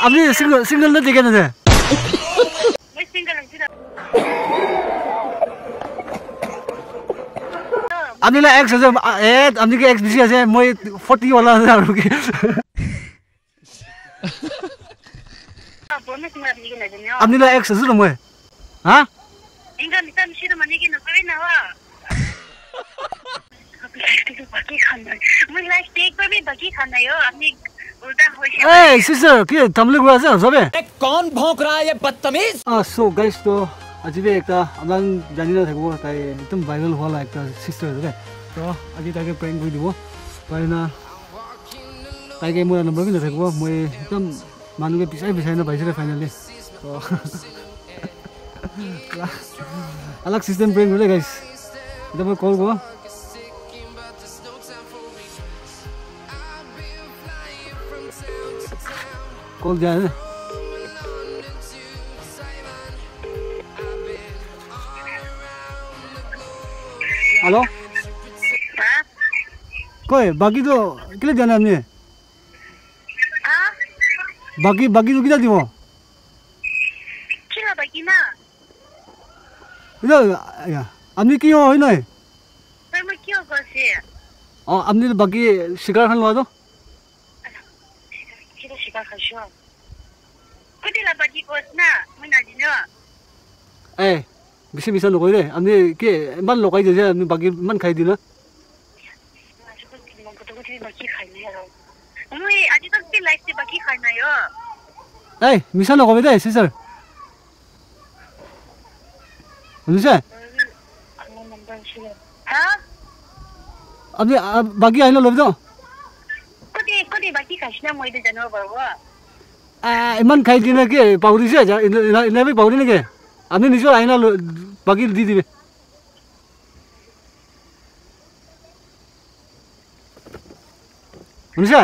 আপনি সিঙ্গেল না দেখে না আপনি না এক্স আছে আপনি কি এক্স বেশি আছে মই 40 वाला আছে আর কি আপনি না এক্স আছে মই হ্যাঁ ইনকা মিটা মিশি তো মানে কি নকবি না ওয়া বাকি খানা মই লাইক টেক করবি বাকি খানা यो আপনি उल्टा होइছে ए सिस्टर के तमले गुआ छ सबे कौन भौंक रहा है ये बदतमीज सो गाइस तो अजिबे एकटा आमान जानिना थाकबो ताई एकदम भाइरल होला एकटा सिस्टर रे तो আজি ताके प्रैंक কৰি দিব পাইনা ताके मोर नम्बर पनि थाकबो মই एकदम मानुके पिसाइ न भाइसरे फाइनली तो अलग सिस्टम प्रैंक हो गाइस एकदम कॉल गो कॉल जाए ना हेलो कोई बाकी तो किले जाना हमने बाकी तो किला दिवो किला बाकी ना इधर या हमने क्यों है ना मैं क्यों करसे हमने बाकी शिकार खान लगा दो शिकार खाशो कुदिला बाकी कोसना मुना दिनो ए बिसे बिसा नगोय रे हमने के मान लगाय जे हमने बाकी मान खाइ दिना बाकी खाइने यार मुई आज तक के लाइफ से बाकी खाना यो ए मिसा नगोय दे सिस्टर बुझे हां हमने बाकी आइलो लब दो कुदी बाकी खासना মই दे जानो बाबू इमान खाइ दिना के पाउरी से इना भी पाउरी ने के हमने निजो आइना बाकी दी दिबे बुझे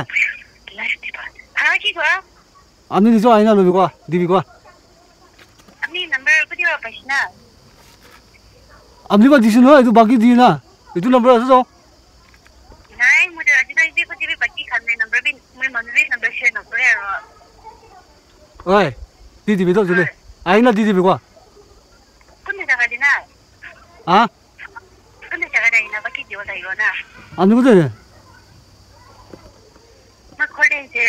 लाइफ दी बात हां की को हमने निजो आइना लबी को दिबी को अपनी नंबर कुदी वापसना हमने को दिसु न itu बाकी दी ना itu नंबर আছে तो नहीं मुझे आज तक देखो जी बाकी खाने नंबर भी मैं मनवी नंबर शेयर न करे यार ओए दी दिबी तो जुले आइना दी दिबी को कुने जगह दिना हां कुने जगह दिना बाकी दियो दाइगो ना हमने को दे मैं खोले जे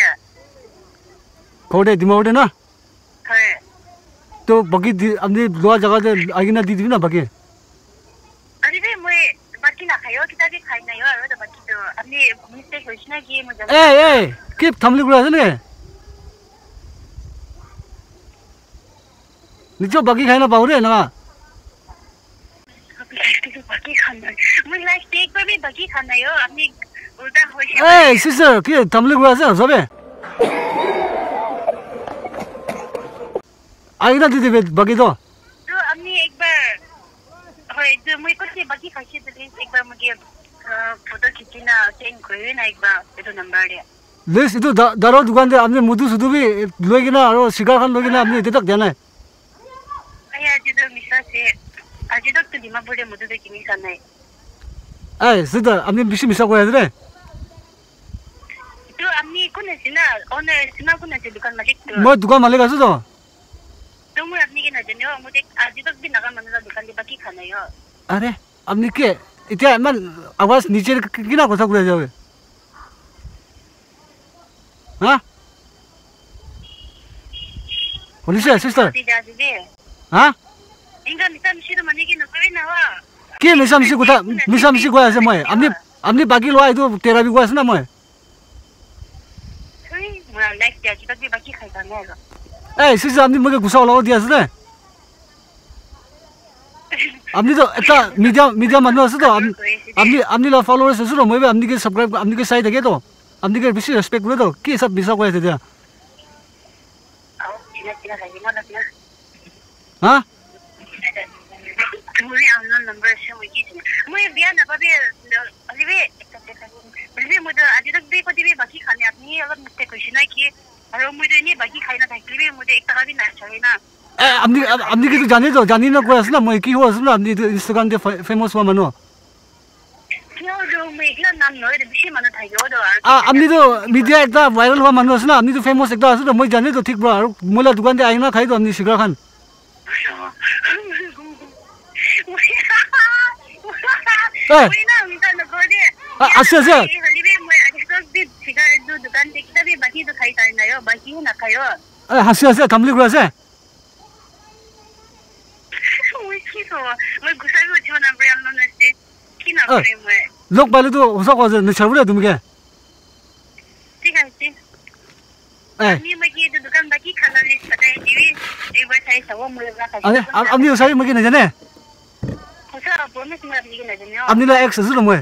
खोडे दिमाउडे ना है तो बाकी हमने दो जगह से आइना दी दिबी ना बाकी अरे बे मैं बाकी ना खायो किता भी खाइ ना यो और तो बाकी तो अपने मिस्टेक होइसना कि मुझे ए के थमले गुरा छ ने निजो बाकी खाइन पाउरे ना बाकी खाना मैं लाइक टेक पर भी बाकी खाना यो अपने उल्टा होइसे ए सिस्टर के थमले गुरा छ सबे आइना दी दिबे बाकी तो अपनी एक बार होय जो मैं कुछ बाकी खाइए तो एक बार मुझे फोटो खींचना चेंज करिए ना एक बार ये नंबर दे लेस itu daro दुकान दे हमने मुदु सुदु भी लोगिना और शिकार खान लोगिना हमने इते तक जाना है अया आज तो मिसा से आज तक तो दिमाग बड़े मुदु दे किनी खाना है ए सिस्टर हमने बिशी मिसा को है रे तो अपनी कौन है ना ओनर सिना कौन है दुकान मालिक मैं दुकान मालिक आछु तो तो मैं अपनी के ना जाने मुझे आज तक भी नगा मनला दुकान दे बाकी खाना है अरे हमने के इते मन आवाज नीचे किना কথা কইরা যাবে हां पुलिस सिस्टर हां इंगा मिसा मिसी तो माने कि नकबी ना वा के मिसा मिसी को আছে মই हमने बाकी लो आइ तो तेरा भी को আছে ना মই मैं लाइक आज तक भी बाकी खाइता ना ए सिस्टर हमने मगे गुस्सा लगाउ दिया छ हमने तो একটা मीडिया मानु আছে তো हमने ला फॉलोअर्स আছে তো মই हमने के सब्सक्राइब हमने के साइड है तो हमने के बेसी रेस्पेक्ट করে তো কি সব মিছা কই আছে দিয়া हां मुझे अननोन नंबर से मुझे बिया ना पाबे अलिबे मुझे आज तक भी को दिबे बाकी खाने अपनी अलग मिस्टेक होइछ ना कि और मुझे नहीं बाकी खाइना थाकलिबे मुझे एक टका भी ना चाहिए ना हमने के तो जानी ना कोई असला मैं की हो असला हमने इंस्टाग्राम दे फेमस हुआ मनो क्यों जो मैं इतना ना নহয় বেছি মানুহ থাকিব তো আপনিতো মিডিয়া একটা ভাইরাল হওয়া মানুষ আছে না আপনি তো ফেমাস একটা আছে তো মই জানি তো ঠিক বড় আর মোলা দোকান দিয়ে আইনা খাই তো আপনি সিগারেট খান আছে আছে হাসি আছে থামলি করে আছে লোক পাইলে তো সব আছে নিছার বলে তুমি কে ঠিক আছে আমি মাগি দোকান বাকি খানা লিস্ট বাতাই দিবি একবার খাই সব মুলে রাখা আরে আপনি সারি মই কি না জানে ওসা প্রমিস মই আপনি কি না জানো আপনি লা এক্স আছে মই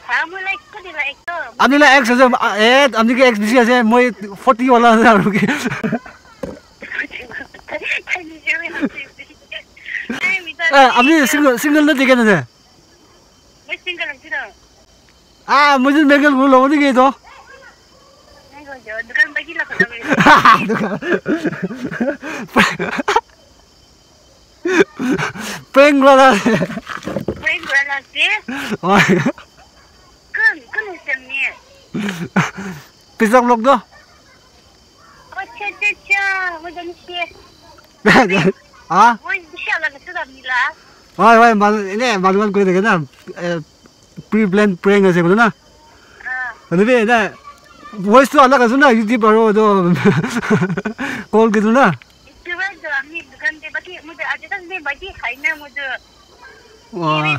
হ্যাঁ মই লাইক কো দিলা এক তো আপনি লা এক্স আছে এ আপনি কি এক্স বেশি আছে মই 40 ওয়ালা আছে আর কি আপনি সিঙ্গেল না দেখে না মই সিঙ্গেল আছি তো मुझे मेगल बोल लो नहीं गए तो दुकान बाकी ला पेंग वाला से कौन इसमें पिज़्ज़ा लोग तो अच्छा मुझे नहीं हाँ वो इंशाल्लाह सुधा मिला वाह ini maluan gue dengar na pre-planned prank aja gitu na tapi na voice tuh anak asal na YouTube baru tuh call gitu na itu baru kami dukan deh bagi muda aja kan deh bagi kayaknya muda wah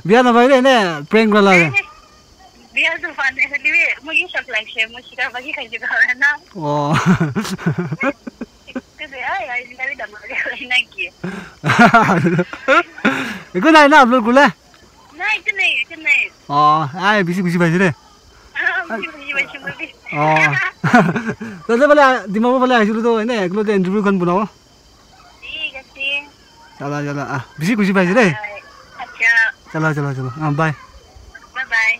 biar apa ini prank wala biar tuh fun deh jadi mungkin shock like sih musik bagi kayak juga na oh ya ini kali dah mulai lagi itu na upload gula nah itu nih oh busy baca deh oh terus balik di mana balik aja tuh ini kalau tuh interview kan punya oh iya sih jalan busy baca deh acha jalan bye bye